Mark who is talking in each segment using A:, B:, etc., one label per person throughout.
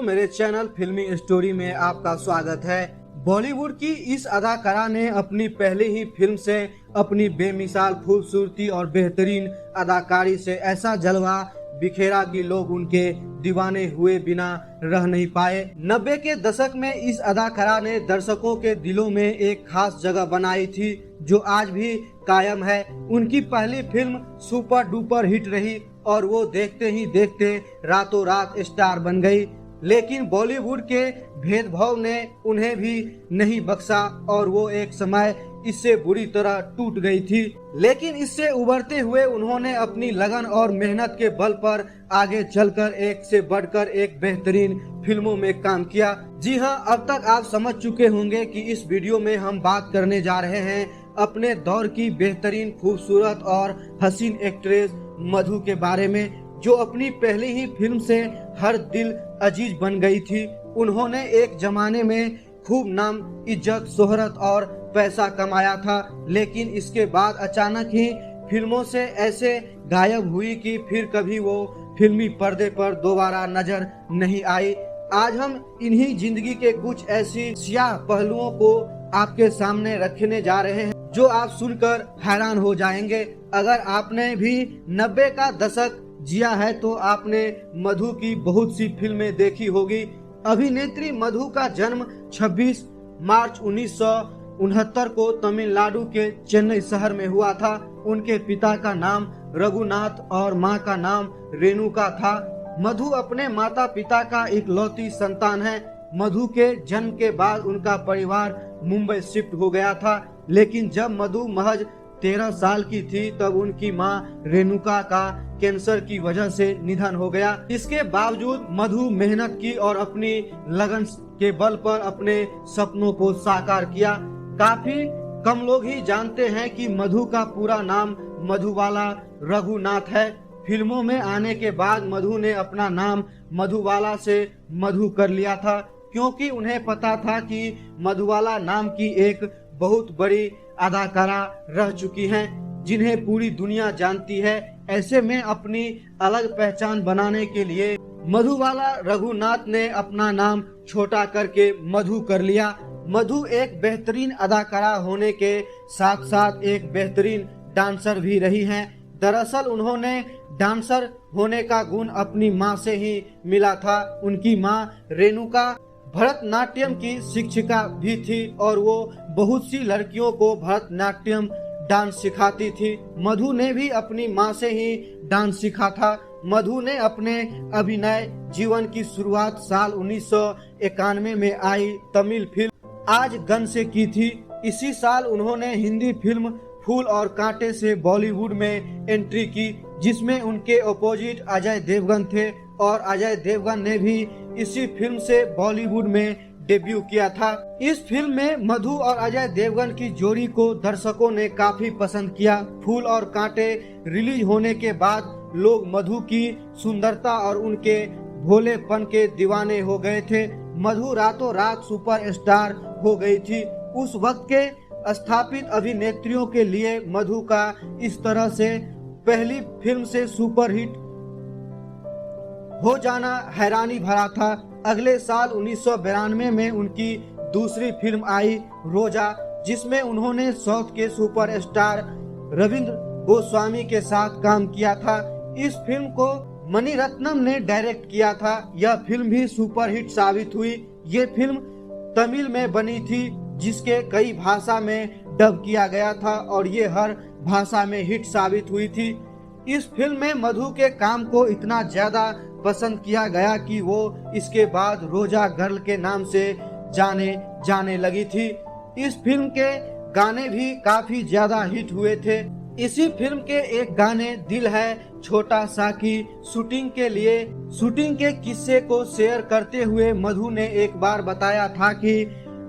A: दोस्तों, मेरे चैनल फिल्मी स्टोरी में आपका स्वागत है। बॉलीवुड की इस अदाकारा ने अपनी पहली ही फिल्म से अपनी बेमिसाल खूबसूरती और बेहतरीन अदाकारी से ऐसा जलवा बिखेरा कि लोग उनके दीवाने हुए बिना रह नहीं पाए। 90 के दशक में इस अदाकारा ने दर्शकों के दिलों में एक खास जगह बनाई थी जो आज भी कायम है। उनकी पहली फिल्म सुपर डुपर हिट रही और वो देखते ही देखते रातों रात स्टार बन गई। लेकिन बॉलीवुड के भेदभाव ने उन्हें भी नहीं बख्शा और वो एक समय इससे बुरी तरह टूट गई थी। लेकिन इससे उभरते हुए उन्होंने अपनी लगन और मेहनत के बल पर आगे चलकर एक से बढ़कर एक बेहतरीन फिल्मों में काम किया। जी हां, अब तक आप समझ चुके होंगे कि इस वीडियो में हम बात करने जा रहे हैं अपने दौर की बेहतरीन खूबसूरत और हसीन एक्ट्रेस मधु के बारे में, जो अपनी पहली ही फिल्म से हर दिल अजीज बन गई थी। उन्होंने एक जमाने में खूब नाम, इज्जत, शोहरत और पैसा कमाया था, लेकिन इसके बाद अचानक ही फिल्मों से ऐसे गायब हुई कि फिर कभी वो फिल्मी पर्दे पर दोबारा नजर नहीं आई। आज हम इन्हीं जिंदगी के कुछ ऐसी स्याह पहलुओं को आपके सामने रखने जा रहे हैं जो आप सुनकर हैरान हो जाएंगे। अगर आपने भी 90 का दशक जिया है तो आपने मधु की बहुत सी फिल्में देखी होगी। अभिनेत्री मधु का जन्म 26 मार्च 1969 को तमिलनाडु के चेन्नई शहर में हुआ था। उनके पिता का नाम रघुनाथ और मां का नाम रेणुका था। मधु अपने माता पिता का इकलौती संतान है। मधु के जन्म के बाद उनका परिवार मुंबई शिफ्ट हो गया था, लेकिन जब मधु महज 13 साल की थी तब उनकी मां रेणुका का कैंसर की वजह से निधन हो गया। इसके बावजूद मधु मेहनत की और अपनी लगन के बल पर अपने सपनों को साकार किया। काफी कम लोग ही जानते हैं कि मधु का पूरा नाम मधुबाला रघुनाथ है। फिल्मों में आने के बाद मधु ने अपना नाम मधुबाला से मधु कर लिया था, क्योंकि उन्हें पता था कि मधुबाला नाम की एक बहुत बड़ी अदाकारा रह चुकी हैं, जिन्हें पूरी दुनिया जानती है। ऐसे में अपनी अलग पहचान बनाने के लिए मधुबाला रघुनाथ ने अपना नाम छोटा करके मधु कर लिया। मधु एक बेहतरीन अदाकारा होने के साथ साथ एक बेहतरीन डांसर भी रही हैं। दरअसल उन्होंने डांसर होने का गुण अपनी मां से ही मिला था। उनकी मां रेणुका भरतनाट्यम की शिक्षिका भी थी और वो बहुत सी लड़कियों को भरतनाट्यम डांस सिखाती थी। मधु ने भी अपनी मां से ही डांस सीखा था। मधु ने अपने अभिनय जीवन की शुरुआत साल 1991 में आई तमिल फिल्म आज गन से की थी। इसी साल उन्होंने हिंदी फिल्म फूल और कांटे से बॉलीवुड में एंट्री की, जिसमें उनके अपोजिट अजय देवगन थे और अजय देवगन ने भी इसी फिल्म से बॉलीवुड में डेब्यू किया था। इस फिल्म में मधु और अजय देवगन की जोड़ी को दर्शकों ने काफी पसंद किया। फूल और कांटे रिलीज होने के बाद लोग मधु की सुंदरता और उनके भोलेपन के दीवाने हो गए थे। मधु रातों रात सुपर स्टार हो गई थी। उस वक्त के स्थापित अभिनेत्रियों के लिए मधु का इस तरह से पहली फिल्म से सुपर हिट हो जाना हैरानी भरा था। अगले साल 1992 में उनकी दूसरी फिल्म आई रोजा, जिसमें उन्होंने साउथ के सुपर स्टार रविंद्र गोस्वामी के साथ काम किया था। इस फिल्म को मणिरत्नम ने डायरेक्ट किया था। यह फिल्म भी सुपर हिट साबित हुई। ये फिल्म तमिल में बनी थी, जिसके कई भाषा में डब किया गया था और ये हर भाषा में हिट साबित हुई थी। इस फिल्म में मधु के काम को इतना ज्यादा पसंद किया गया कि वो इसके बाद रोजा गर्ल के नाम से जाने लगी थी। इस फिल्म के गाने भी काफी ज्यादा हिट हुए थे। इसी फिल्म के एक गाने दिल है छोटा सा की शूटिंग के किस्से को शेयर करते हुए मधु ने एक बार बताया था कि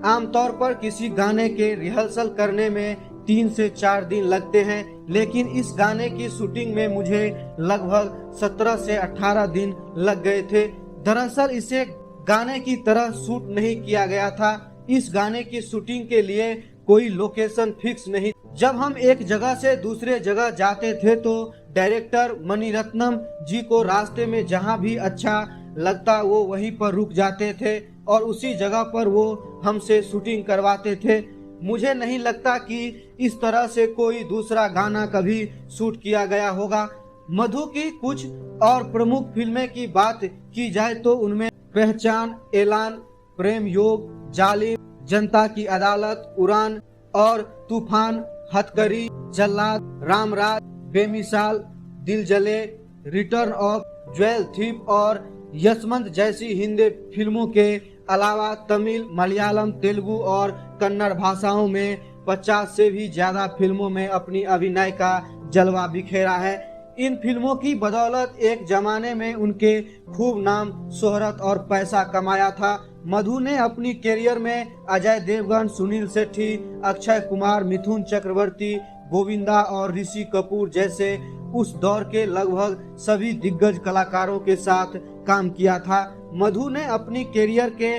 A: आमतौर पर किसी गाने के रिहर्सल करने में 3 से 4 दिन लगते हैं, लेकिन इस गाने की शूटिंग में मुझे लगभग 17 से 18 दिन लग गए थे। दरअसल इसे गाने की तरह शूट नहीं किया गया था। इस गाने की शूटिंग के लिए कोई लोकेशन फिक्स नहीं। जब हम एक जगह से दूसरे जगह जाते थे तो डायरेक्टर मणिरत्नम जी को रास्ते में जहां भी अच्छा लगता वो वहीं पर रुक जाते थे और उसी जगह पर वो हमसे शूटिंग करवाते थे। मुझे नहीं लगता कि इस तरह से कोई दूसरा गाना कभी शूट किया गया होगा। मधु की कुछ और प्रमुख फिल्में की बात की जाए तो उनमें पहचान, ऐलान, प्रेम योग, जालिम, जनता की अदालत, उड़ान और तूफान, हथकड़ी, जल्लाद, रामराज, बेमिसाल, दिल जले, रिटर्न ऑफ ज्वेल थीफ और यशवंत जैसी हिंदी फिल्मों के अलावा तमिल, मलयालम, तेलुगु और कन्नड़ भाषाओं में 50 से भी ज्यादा फिल्मों में अपनी अभिनय का जलवा बिखेरा है। इन फिल्मों की बदौलत एक जमाने में उनके खूब नाम, शोहरत और पैसा कमाया था। मधु ने अपनी कैरियर में अजय देवगन, सुनील शेट्टी, अक्षय कुमार, मिथुन चक्रवर्ती, गोविंदा और ऋषि कपूर जैसे उस दौर के लगभग सभी दिग्गज कलाकारों के साथ काम किया था। मधु ने अपनी कैरियर के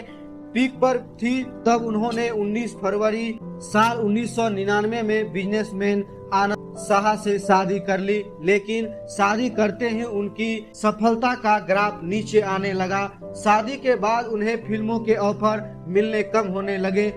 A: पीक पर थी तब उन्होंने 19 फरवरी साल 1999 में बिजनेसमैन आनंद साहा से शादी कर ली, लेकिन शादी करते ही उनकी सफलता का ग्राफ नीचे आने लगा। शादी के बाद उन्हें फिल्मों के ऑफर मिलने कम होने लगे।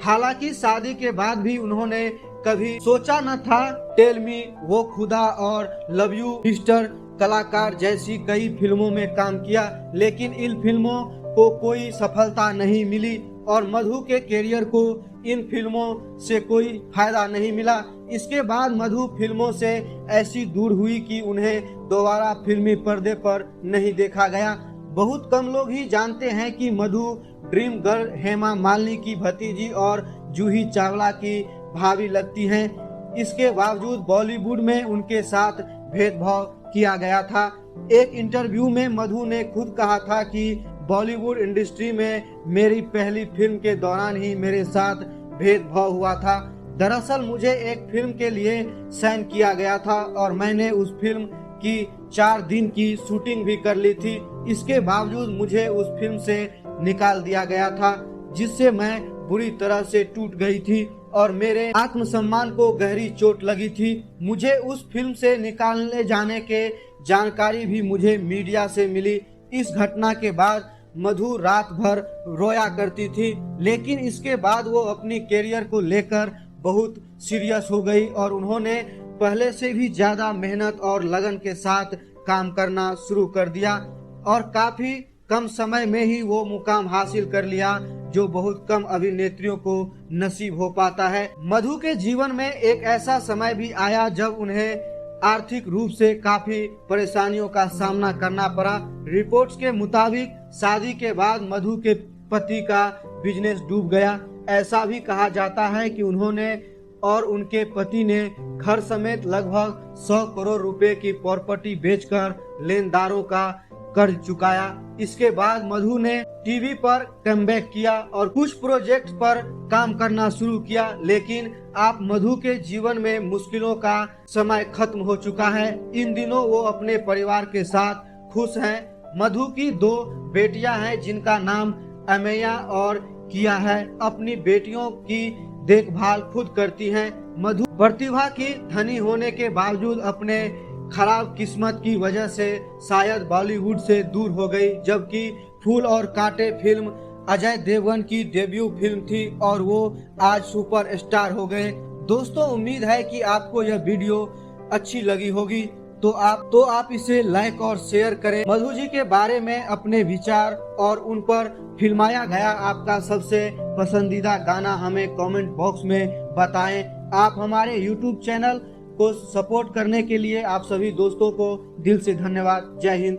A: हालांकि शादी के बाद भी उन्होंने कभी सोचा न था। टेल मी, वो खुदा और लव यू मिस्टर कलाकार जैसी कई फिल्मों में काम किया, लेकिन इन फिल्मों को कोई सफलता नहीं मिली और मधु के कैरियर को इन फिल्मों से कोई फायदा नहीं मिला। इसके बाद मधु फिल्मों से ऐसी दूर हुई कि उन्हें दोबारा फिल्मी पर्दे पर नहीं देखा गया। बहुत कम लोग ही जानते हैं कि मधु ड्रीम गर्ल हेमा मालिनी की भतीजी और जूही चावला की भाभी लगती हैं। इसके बावजूद बॉलीवुड में उनके साथ भेदभाव किया गया था। एक इंटरव्यू में मधु ने खुद कहा था कि बॉलीवुड इंडस्ट्री में मेरी पहली फिल्म के दौरान ही मेरे साथ भेदभाव हुआ था। दरअसल मुझे एक फिल्म के लिए साइन किया गया था और मैंने उस फिल्म की 4 दिन की शूटिंग भी कर ली थी। इसके बावजूद मुझे उस फिल्म से निकाल दिया गया था, जिससे मैं बुरी तरह से टूट गई थी और मेरे आत्मसम्मान को गहरी चोट लगी थी। मुझे उस फिल्म से निकालने जाने के जानकारी भी मुझे मीडिया से मिली। इस घटना के बाद मधु रात भर रोया करती थी, लेकिन इसके बाद वो अपनी कैरियर को लेकर बहुत सीरियस हो गई और उन्होंने पहले से भी ज्यादा मेहनत और लगन के साथ काम करना शुरू कर दिया और काफी कम समय में ही वो मुकाम हासिल कर लिया जो बहुत कम अभिनेत्रियों को नसीब हो पाता है। मधु के जीवन में एक ऐसा समय भी आया जब उन्हें आर्थिक रूप से काफी परेशानियों का सामना करना पड़ा। रिपोर्ट्स के मुताबिक शादी के बाद मधु के पति का बिजनेस डूब गया। ऐसा भी कहा जाता है कि उन्होंने और उनके पति ने घर समेत लगभग 100 करोड़ रुपए की प्रॉपर्टी बेचकर लेनदारों का कर्ज चुकाया। इसके बाद मधु ने टीवी पर कमबैक किया और कुछ प्रोजेक्ट पर काम करना शुरू किया, लेकिन आप मधु के जीवन में मुश्किलों का समय खत्म हो चुका है। इन दिनों वो अपने परिवार के साथ खुश हैं। मधु की 2 बेटियां हैं जिनका नाम अमेया और किया है। अपनी बेटियों की देखभाल खुद करती हैं। मधु प्रतिभा की धनी होने के बावजूद अपने खराब किस्मत की वजह से शायद बॉलीवुड से दूर हो गई, जबकि फूल और कांटे फिल्म अजय देवगन की डेब्यू फिल्म थी और वो आज सुपरस्टार हो गए। दोस्तों, उम्मीद है कि आपको यह वीडियो अच्छी लगी होगी, तो आप इसे लाइक और शेयर करें। मधु जी के बारे में अपने विचार और उन पर फिल्माया गया आपका सबसे पसंदीदा गाना हमें कमेंट बॉक्स में बताएं। आप हमारे YouTube चैनल को सपोर्ट करने के लिए आप सभी दोस्तों को दिल से धन्यवाद। जय हिंद।